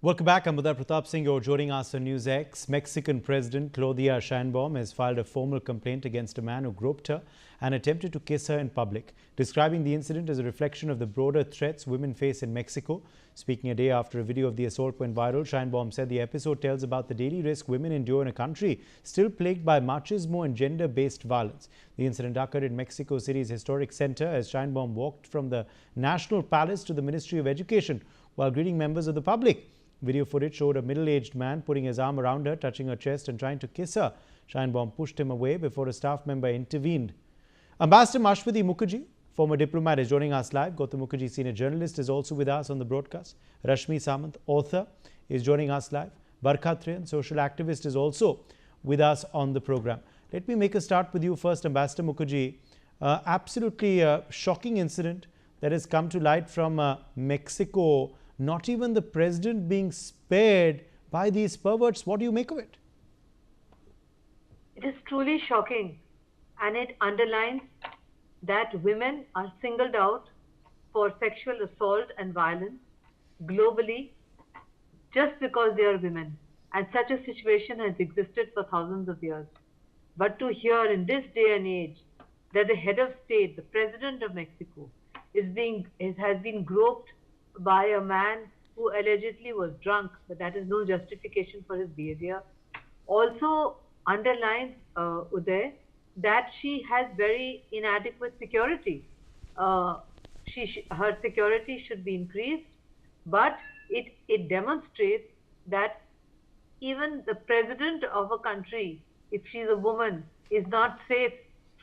Welcome back. I'm Uday Pratap Singh. You're joining us on NewsX. Mexican President Claudia Sheinbaum has filed a formal complaint against a man who groped her and attempted to kiss her in public, describing the incident as a reflection of the broader threats women face in Mexico. Speaking a day after a video of the assault went viral, Sheinbaum said the episode tells about the daily risk women endure in a country still plagued by machismo and gender-based violence. The incident occurred in Mexico City's historic center as Sheinbaum walked from the National Palace to the Ministry of Education while greeting members of the public. Video footage showed a middle-aged man putting his arm around her, touching her chest and trying to kiss her. Sheinbaum pushed him away before a staff member intervened. Ambassador Mashwati Mukherjee, former diplomat, is joining us live. Gautam Mukherjee, senior journalist, is also with us on the broadcast. Rashmi Samant, author, is joining us live. Barkha Trian, social activist, is also with us on the program. Let me make a start with you first, Ambassador Mukherjee. Absolutely shocking incident that has come to light from Mexico. Not even the president being spared by these perverts. What do you make of it? It is truly shocking, and it underlines that women are singled out for sexual assault and violence globally just because they are women. And such a situation has existed for thousands of years. But to hear in this day and age that the head of state, the president of Mexico, has been groped by a man who allegedly was drunk, but that is no justification for his behavior, also underlines, Uday, that she has very inadequate security. Her security should be increased, but it demonstrates that even the president of a country, if she's a woman, is not safe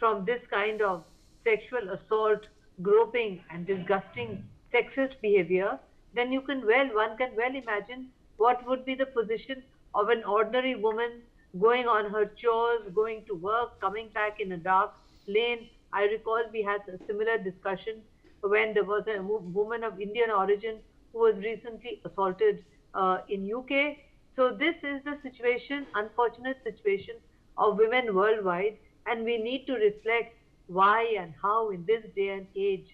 from this kind of sexual assault, groping, and disgusting sexist behavior. Then one can well imagine what would be the position of an ordinary woman going on her chores, going to work, coming back in a dark lane. I recall we had a similar discussion when there was a woman of Indian origin who was recently assaulted in UK. So this is the situation, unfortunate situation of women worldwide, and we need to reflect why and how in this day and age,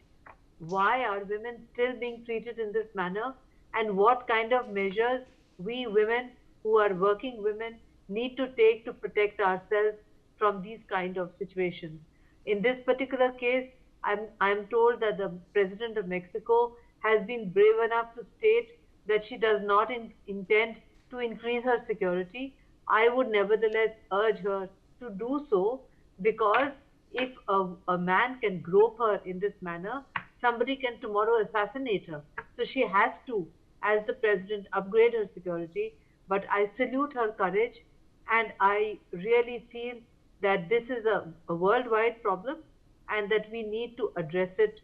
why are women still being treated in this manner, and what kind of measures we women who are working women need to take to protect ourselves from these kind of situations. In this particular case, I'm told that the president of Mexico has been brave enough to state that she does not intend to increase her security. I would nevertheless urge her to do so, because if a man can grope her in this manner, somebody can tomorrow assassinate her. So she has to, as the president, upgrade her security. But I salute her courage, and I really feel that this is a worldwide problem and that we need to address it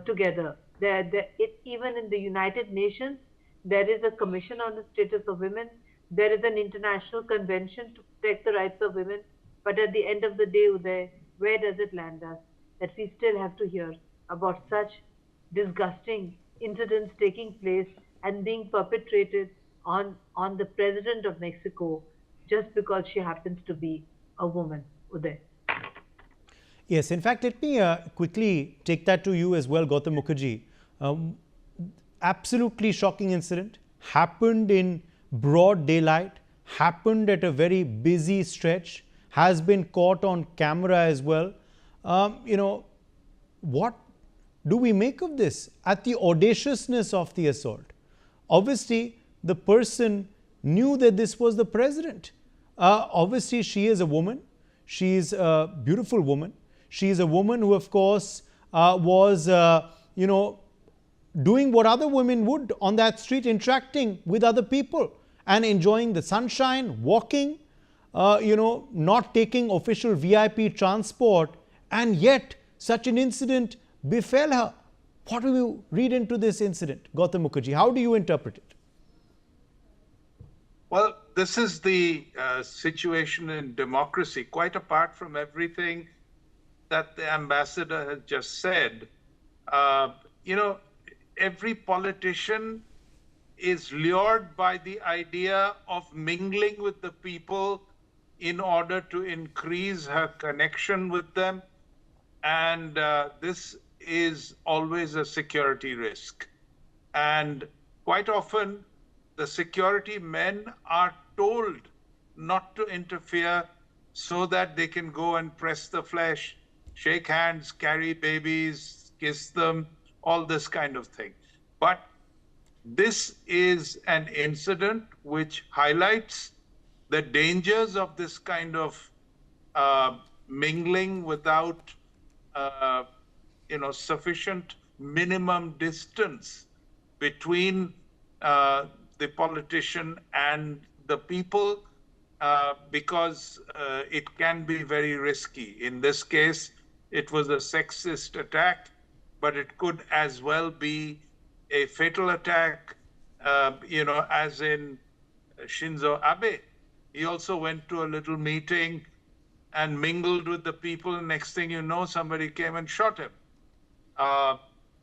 together. Even in the United Nations, there is a Commission on the Status of Women. There is an international convention to protect the rights of women. But at the end of the day, Uday, where does it land us? That we still have to hear about such disgusting incidents taking place and being perpetrated on the president of Mexico just because she happens to be a woman, Uday. Yes, in fact, let me quickly take that to you as well, Gautam Mukherjee. Absolutely shocking incident, happened in broad daylight, happened at a very busy stretch, has been caught on camera as well. What do we make of this at the audaciousness of the assault? Obviously, the person knew that this was the president. Obviously, she is a woman. She is a beautiful woman. She is a woman who, of course, was, doing what other women would on that street, interacting with other people and enjoying the sunshine, walking, not taking official VIP transport, and yet such an incident befell her. What do you read into this incident, Gautam Mukherjee? How do you interpret it? Well, this is the situation in democracy, quite apart from everything that the ambassador has just said. Every politician is lured by the idea of mingling with the people in order to increase her connection with them. And this is always a security risk. And quite often, the security men are told not to interfere so that they can go and press the flesh, shake hands, carry babies, kiss them, all this kind of thing. But this is an incident which highlights the dangers of this kind of mingling without sufficient minimum distance between the politician and the people, because it can be very risky. In this case, it was a sexist attack, but it could as well be a fatal attack, as in Shinzo Abe. He also went to a little meeting and mingled with the people. Next thing you know, somebody came and shot him.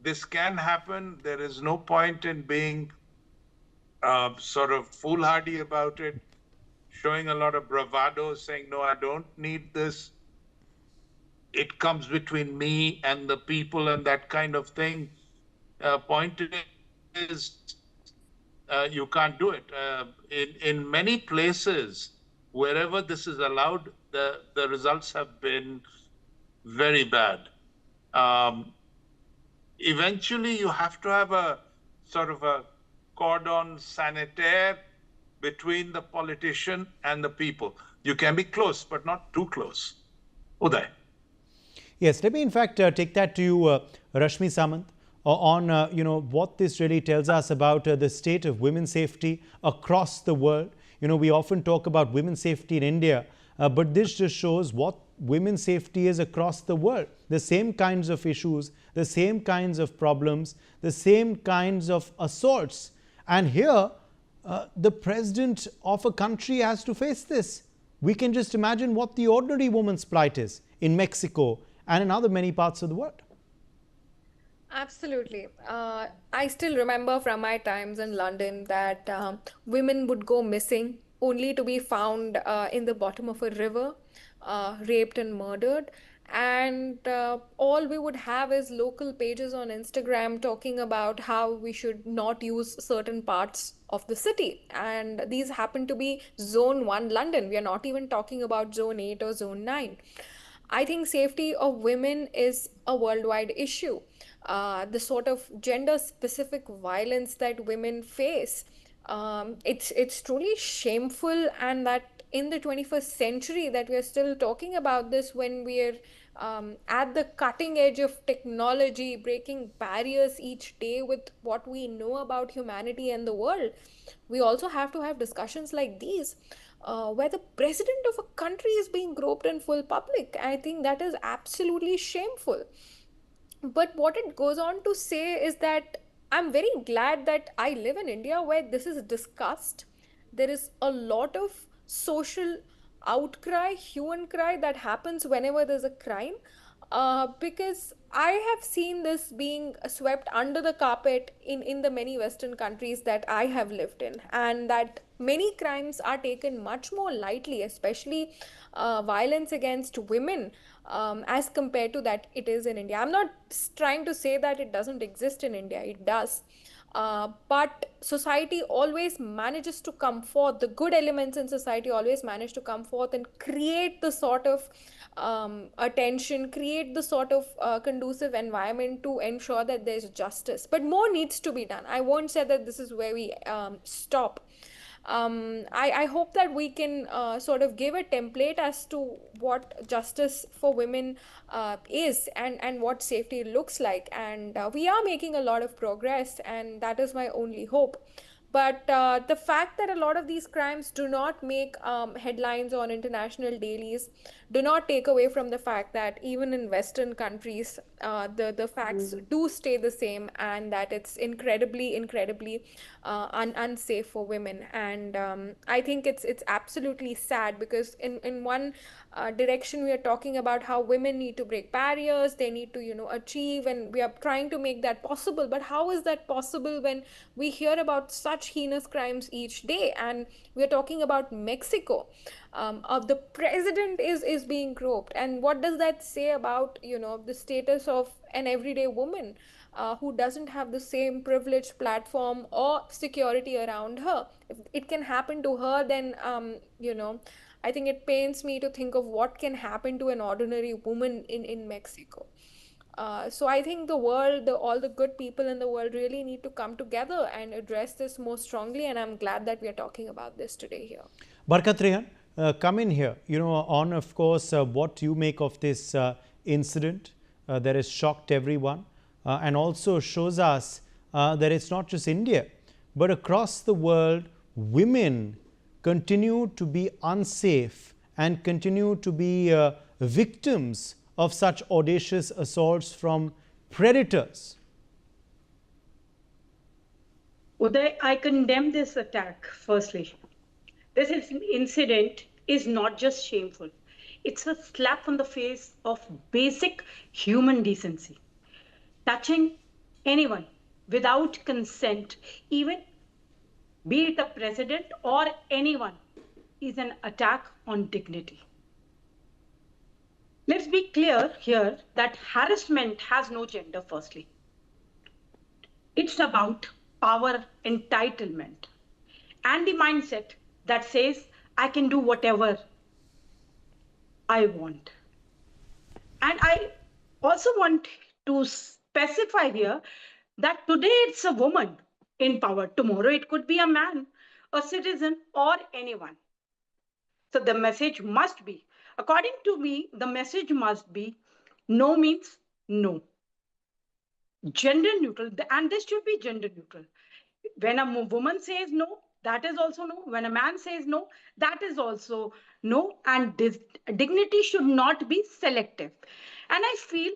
This can happen. There is no point in being sort of foolhardy about it, showing a lot of bravado, saying, no, I don't need this. It comes between me and the people and that kind of thing. Point is, you can't do it. In many places, wherever this is allowed, the results have been very bad. Eventually, you have to have a sort of a cordon sanitaire between the politician and the people. You can be close, but not too close. Uday. Yes, let me in fact take that to you, Rashmi Samant, on what this really tells us about the state of women's safety across the world. We often talk about women's safety in India, but this just shows what women's safety is across the world. The same kinds of issues, the same kinds of problems, the same kinds of assaults. And here, the president of a country has to face this. We can just imagine what the ordinary woman's plight is in Mexico and in other many parts of the world. Absolutely. I still remember from my times in London that women would go missing only to be found in the bottom of a river, raped and murdered. And all we would have is local pages on Instagram talking about how we should not use certain parts of the city. And these happen to be Zone 1 London. We are not even talking about Zone 8 or Zone 9. I think safety of women is a worldwide issue. The sort of gender-specific violence that women face, it's truly shameful, and that in the 21st century that we are still talking about this when we are at the cutting edge of technology, breaking barriers each day with what we know about humanity and the world. We also have to have discussions like these. Where the president of a country is being groped in full public. I think that is absolutely shameful. But what it goes on to say is that I'm very glad that I live in India where this is discussed. There is a lot of social outcry, hue and cry that happens whenever there's a crime. Because I have seen this being swept under the carpet in the many Western countries that I have lived in, and that many crimes are taken much more lightly, especially violence against women, as compared to that it is in India. I'm not trying to say that it doesn't exist in India, it does. But society always manages to come forth, the good elements in society always manage to come forth and create the sort of attention, create the sort of conducive environment to ensure that there's justice. But more needs to be done. I won't say that this is where we stop. I hope that we can sort of give a template as to what justice for women is, and what safety looks like. And we are making a lot of progress, and that is my only hope. But the fact that a lot of these crimes do not make headlines on international dailies do not take away from the fact that even in Western countries, the facts do stay the same, and that it's incredibly unsafe for women. And I think it's absolutely sad, because in one direction we are talking about how women need to break barriers, they need to achieve, and we are trying to make that possible. But how is that possible when we hear about such heinous crimes each day? And we are talking about Mexico. The president is being groped, and what does that say about the status of an everyday woman? who doesn't have the same privileged platform or security around her. If it can happen to her, then I think it pains me to think of what can happen to an ordinary woman in Mexico. So I think the world, all the good people in the world really need to come together and address this more strongly. And I'm glad that we are talking about this today here. Barkat Rehan, come in here. On, of course, what you make of this incident that has shocked everyone and also shows us that it's not just India, but across the world, women continue to be unsafe and continue to be victims of such audacious assaults from predators. Uday, I condemn this attack, firstly. This incident is not just shameful, it's a slap on the face of basic human decency. Touching anyone without consent, even be it a president or anyone, is an attack on dignity. Let's be clear here that harassment has no gender, firstly. It's about power entitlement and the mindset that says, I can do whatever I want. And I also want to specify here that today it's a woman in power. Tomorrow it could be a man, a citizen, or anyone. So the message must be, according to me, the message must be no means no. Gender neutral, and this should be gender neutral. When a woman says no, that is also no. When a man says no, that is also no. And dignity should not be selective. And I feel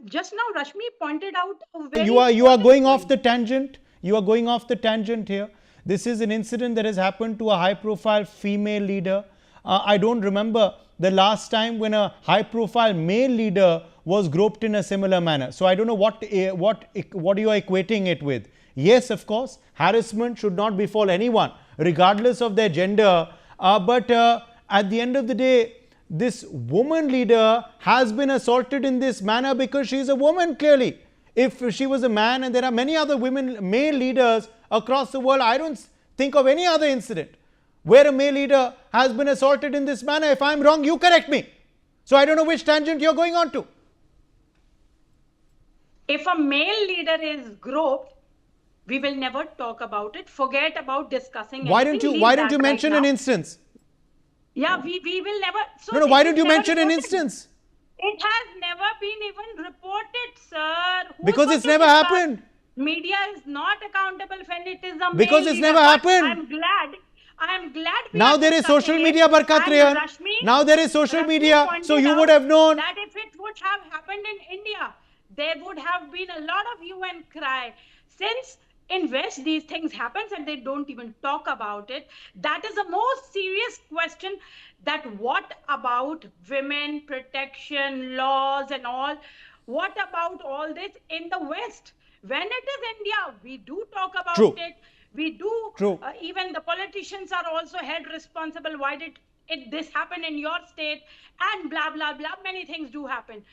just now Rashmi pointed out a very you are going off the tangent. You are going off the tangent here. This is an incident that has happened to a high-profile female leader. I don't remember the last time when a high-profile male leader was groped in a similar manner. So I don't know what you are equating it with. Yes, of course, harassment should not befall anyone, regardless of their gender. But at the end of the day, this woman leader has been assaulted in this manner because she is a woman, clearly. If she was a man, and there are many other male leaders across the world, I don't think of any other incident where a male leader has been assaulted in this manner. If I'm wrong, you correct me. So I don't know which tangent you're going on to. If a male leader is groped, we will never talk about it. Forget about discussing. Why don't you mention an instance? Yeah, we will never. So no, why don't you mention an instance? It has never been even reported, sir. Because it's never happened. Media is not accountable when it is a because it's never happened. I'm glad. Now there is social media, Barkat Rehan. Now there is social media, so you would have known that if it would have happened in India, there would have been a lot of hue and cry. Since in West these things happen and they don't even talk about it, that is the most serious question. That what about women protection laws and all? What about all this in the West? When it is India, we do talk about it. We do. Even the politicians are also held responsible. Why did this happen in your state? And blah, blah, blah. Many things do happen.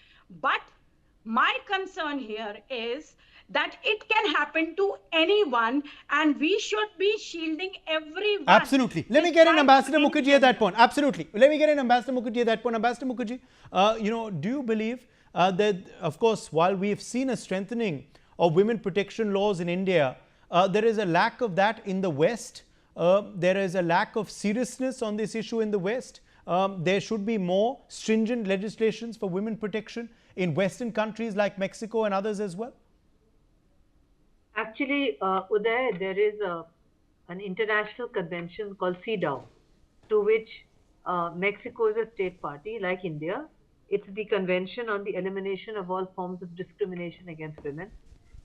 But my concern here is that it can happen to anyone and we should be shielding everyone. Absolutely. Let me get in Ambassador Mukherjee at that point. Absolutely. Let me get in Ambassador Mukherjee at that point. Ambassador Mukherjee, do you believe that, of course, while we've seen a strengthening of women protection laws in India, there is a lack of that in the West. There is a lack of seriousness on this issue in the West. There should be more stringent legislations for women protection in Western countries like Mexico and others as well. Actually, Uday, there is an international convention called CEDAW, to which Mexico is a state party like India. It's the Convention on the Elimination of All Forms of Discrimination Against Women.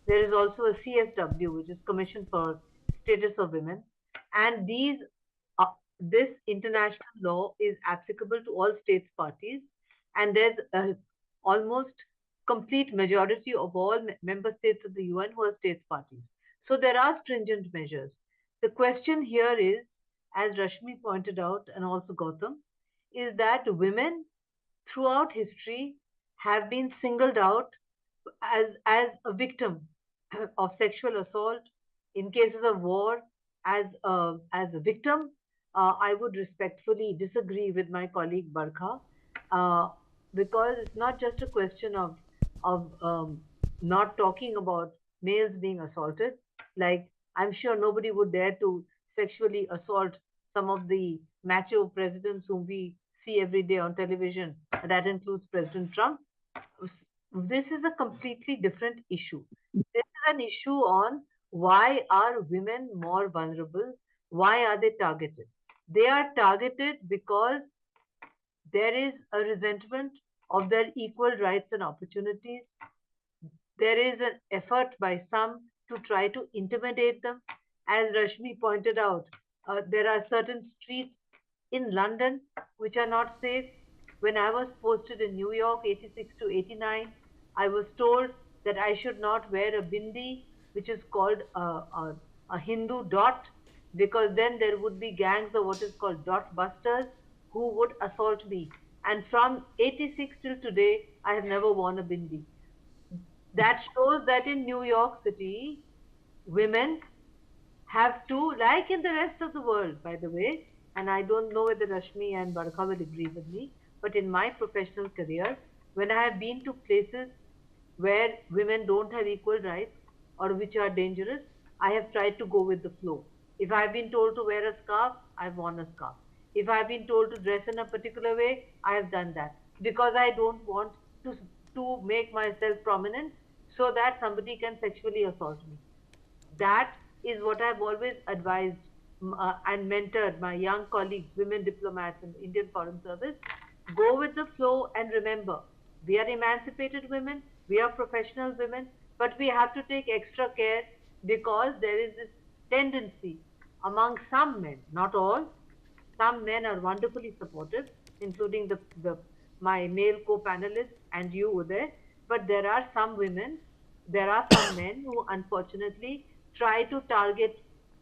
There is also a CSW, which is Commission for Status of Women. And this international law is applicable to all states parties. And there's almost complete majority of all member states of the UN who are states parties. So there are stringent measures. The question here is, as Rashmi pointed out and also Gautam, is that women throughout history have been singled out as a victim of sexual assault, in cases of war, as a victim, I would respectfully disagree with my colleague Barkha, uh, because it's not just a question of not talking about males being assaulted. Like, I'm sure nobody would dare to sexually assault some of the macho presidents whom we see every day on television. That includes President Trump. This is a completely different issue. This is an issue on why are women more vulnerable? Why are they targeted? They are targeted because there is a resentment of their equal rights and opportunities. There is an effort by some to try to intimidate them. As Rashmi pointed out, there are certain streets in London which are not safe. When I was posted in New York 86 to 89, I was told that I should not wear a bindi, which is called a Hindu dot, because then there would be gangs of what is called dot busters who would assault me. And from 86 till today, I have never worn a bindi. That shows that in New York City, women have to, like in the rest of the world, by the way, and I don't know whether Rashmi and Barkha will agree with me, but in my professional career, when I have been to places where women don't have equal rights or which are dangerous, I have tried to go with the flow. If I've been told to wear a scarf, I've worn a scarf. If I've been told to dress in a particular way, I have done that because I don't want to make myself prominent so that somebody can sexually assault me. That is what I've always advised and mentored my young colleagues, women diplomats in the Indian Foreign Service. Go with the flow and remember, we are emancipated women, we are professional women, but we have to take extra care because there is this tendency among some men, not all, some men are wonderfully supportive, including my male co-panelists and you were there. But there are some women, there are some men who unfortunately try to target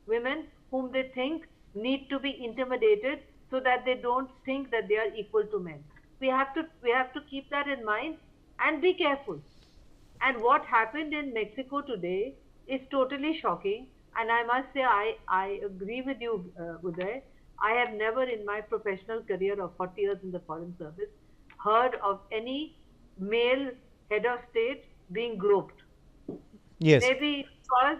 women whom they think need to be intimidated so that they don't think that they are equal to men. We have to keep that in mind and be careful. And what happened in Mexico today is totally shocking. And I must say, I agree with you, Uday. I have never in my professional career of 40 years in the Foreign Service heard of any male head of state being groped. Yes. Maybe because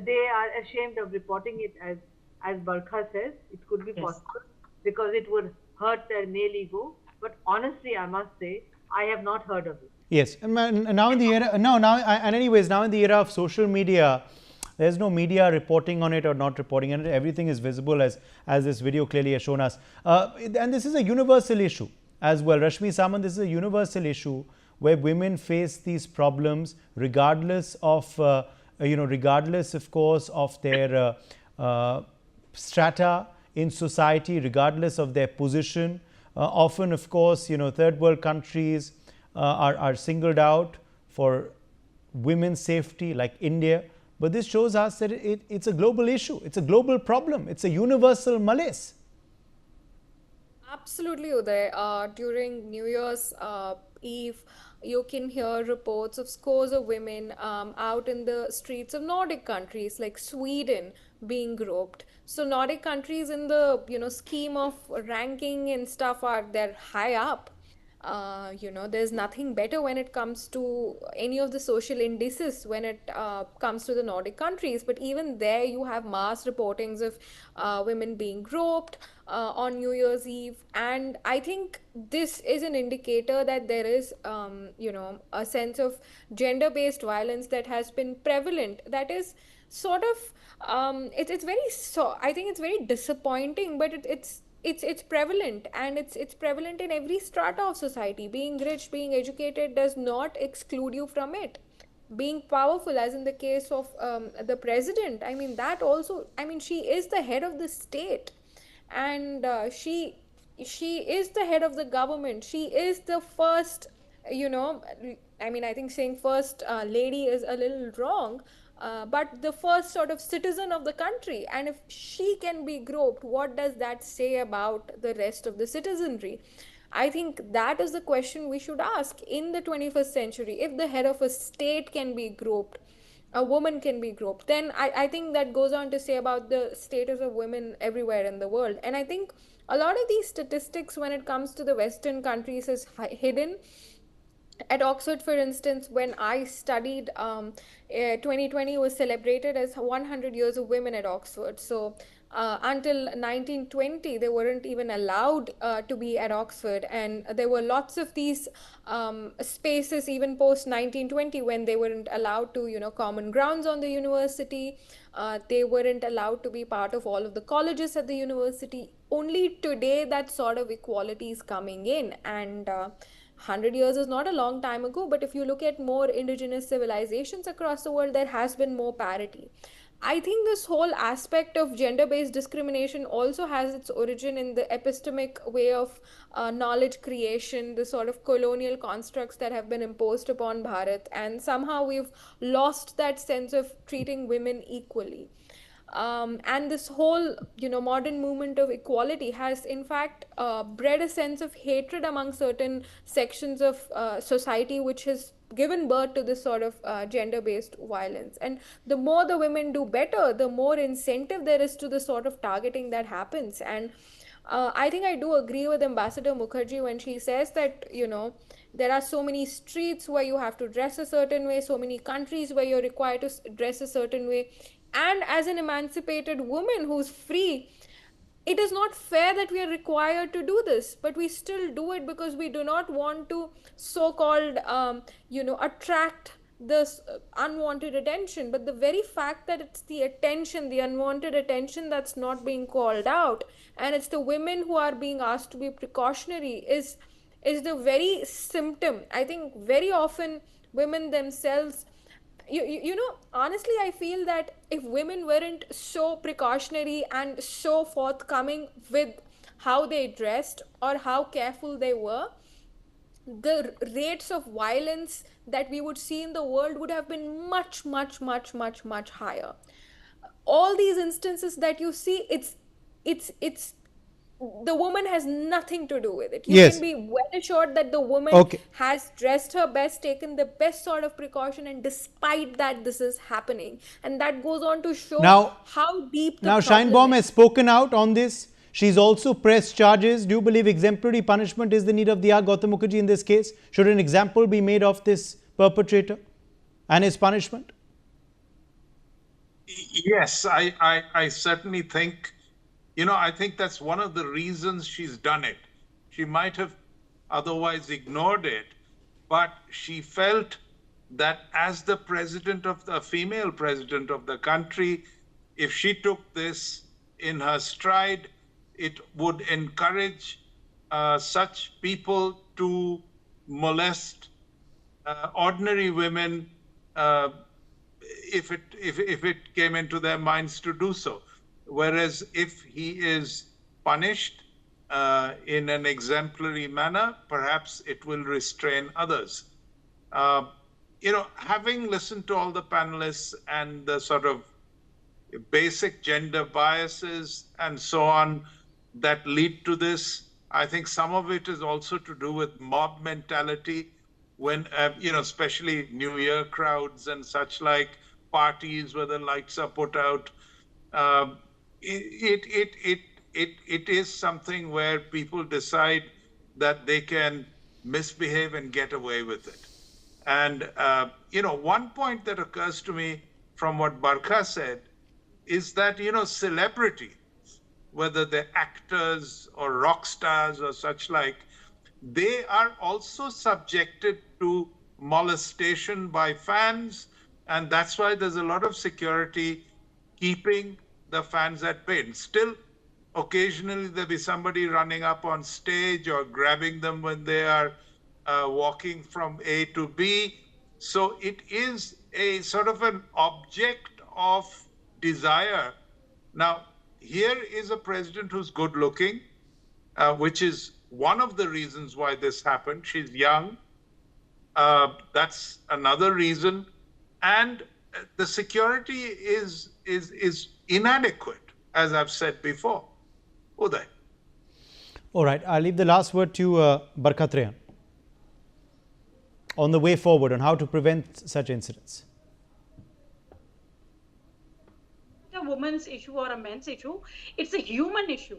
they are ashamed of reporting it, as Barkha says, it could be Yes. possible because it would hurt their male ego. But honestly, I must say, I have not heard of it. Yes, and now in the era, no, now, and anyways, now in the era of social media, there's no media reporting on it or not reporting on it. Everything is visible, as this video clearly has shown us. And this is a universal issue as well. Rashmi Samant, this is a universal issue where women face these problems regardless of, regardless, of course, of their strata in society, regardless of their position. Often, of course, third world countries are singled out for women's safety, like India. But this shows us that it's a global issue. It's a global problem. It's a universal malaise. Absolutely, Uday. During New Year's Eve, you can hear reports of scores of women out in the streets of Nordic countries like Sweden being groped. So Nordic countries in the scheme of ranking and stuff are they're high up. There's nothing better when it comes to any of the social indices when it comes to the Nordic countries. But even there, you have mass reportings of women being groped on New Year's Eve. And I think this is an indicator that there is, a sense of gender based violence that has been prevalent. That is sort of, it's very, so I think it's very disappointing, but it's prevalent, and it's prevalent in every strata of society. Being rich, being educated does not exclude you from it. Being powerful, as in the case of the president, I mean, that also, I mean, she is the head of the state, and she is the head of the government. She is the first, you know I mean, I think saying first lady is a little wrong, but the first sort of citizen of the country. And if she can be groped, what does that say about the rest of the citizenry? I think that is the question we should ask in the 21st century. If the head of a state can be groped, a woman can be groped, then I think that goes on to say about the status of women everywhere in the world. And I think a lot of these statistics, when it comes to the Western countries, is hidden. At Oxford, for instance, when I studied, 2020 was celebrated as 100 years of women at Oxford. So until 1920, they weren't even allowed to be at Oxford, and there were lots of these spaces even post 1920 when they weren't allowed to, common grounds on the university. They weren't allowed to be part of all of the colleges at the university. Only today that sort of equality is coming in, and 100 years is not a long time ago, but if you look at more indigenous civilizations across the world, there has been more parity. I think this whole aspect of gender based discrimination also has its origin in the epistemic way of knowledge creation, the sort of colonial constructs that have been imposed upon Bharat, and somehow we've lost that sense of treating women equally. And this whole, modern movement of equality has in fact bred a sense of hatred among certain sections of society, which has given birth to this sort of gender-based violence. And the more the women do better, the more incentive there is to the sort of targeting that happens. And I think I do agree with Ambassador Mukherjee when she says that, there are so many streets where you have to dress a certain way, so many countries where you're required to dress a certain way. And as an emancipated woman who's free, it is not fair that we are required to do this, but we still do it because we do not want to so-called, attract this unwanted attention. But the very fact that it's the attention, the unwanted attention, that's not being called out, and it's the women who are being asked to be precautionary, is the very symptom. I think very often women themselves, honestly, I feel that if women weren't so precautionary and so forthcoming with how they dressed or how careful they were, the rates of violence that we would see in the world would have been much, much, much, much, much higher. All these instances that you see, it's the woman has nothing to do with it. You Yes. can be well assured that the woman Okay. has dressed her best, taken the best sort of precaution, and despite that, this is happening. And that goes on to show how deep the Now, problem Sheinbaum is. has spoken out on this. She's also pressed charges. Do you believe exemplary punishment is the need of the hour, Gautam Mukherjee, in this case? Should an example be made of this perpetrator and his punishment? Yes, I certainly think, I think that's one of the reasons she's done it. She might have otherwise ignored it, but she felt that as the female president of the country, if she took this in her stride, it would encourage such people to molest ordinary women if it came into their minds to do so. Whereas if he is punished in an exemplary manner, perhaps it will restrain others. Having listened to all the panelists and the sort of basic gender biases and so on that lead to this, I think some of it is also to do with mob mentality when, especially New Year crowds and such like parties where the lights are put out. It is something where people decide that they can misbehave and get away with it. And, one point that occurs to me from what Barkha said is that, celebrity, whether they're actors or rock stars or such like, they are also subjected to molestation by fans. And that's why there's a lot of security keeping the fans at bay. And still, occasionally there'll be somebody running up on stage or grabbing them when they are walking from A to B. So it is a sort of an object of desire. Now, here is a president who's good looking, which is one of the reasons why this happened. She's young. That's another reason. And the security is inadequate, as I've said before. Uday. All right, I'll leave the last word to Barkhat Rehan on the way forward on how to prevent such incidents. A woman's issue or a men's issue, it's a human issue.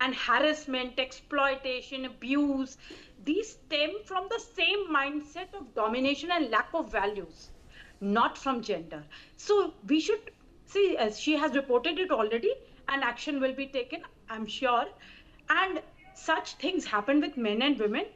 And harassment, exploitation, abuse, these stem from the same mindset of domination and lack of values, not from gender. So we should see, as she has reported it already, and action will be taken, I'm sure. And such things happen with men and women.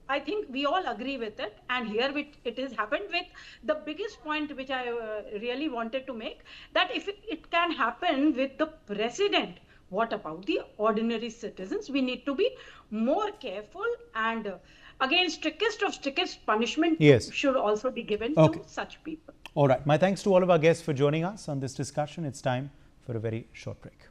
I think we all agree with it. And here it has happened with the biggest point which I really wanted to make, that if it can happen with the president, what about the ordinary citizens? We need to be more careful, and again, strictest of strictest punishment should also be given to such people. All right. My thanks to all of our guests for joining us on this discussion. It's time for a very short break.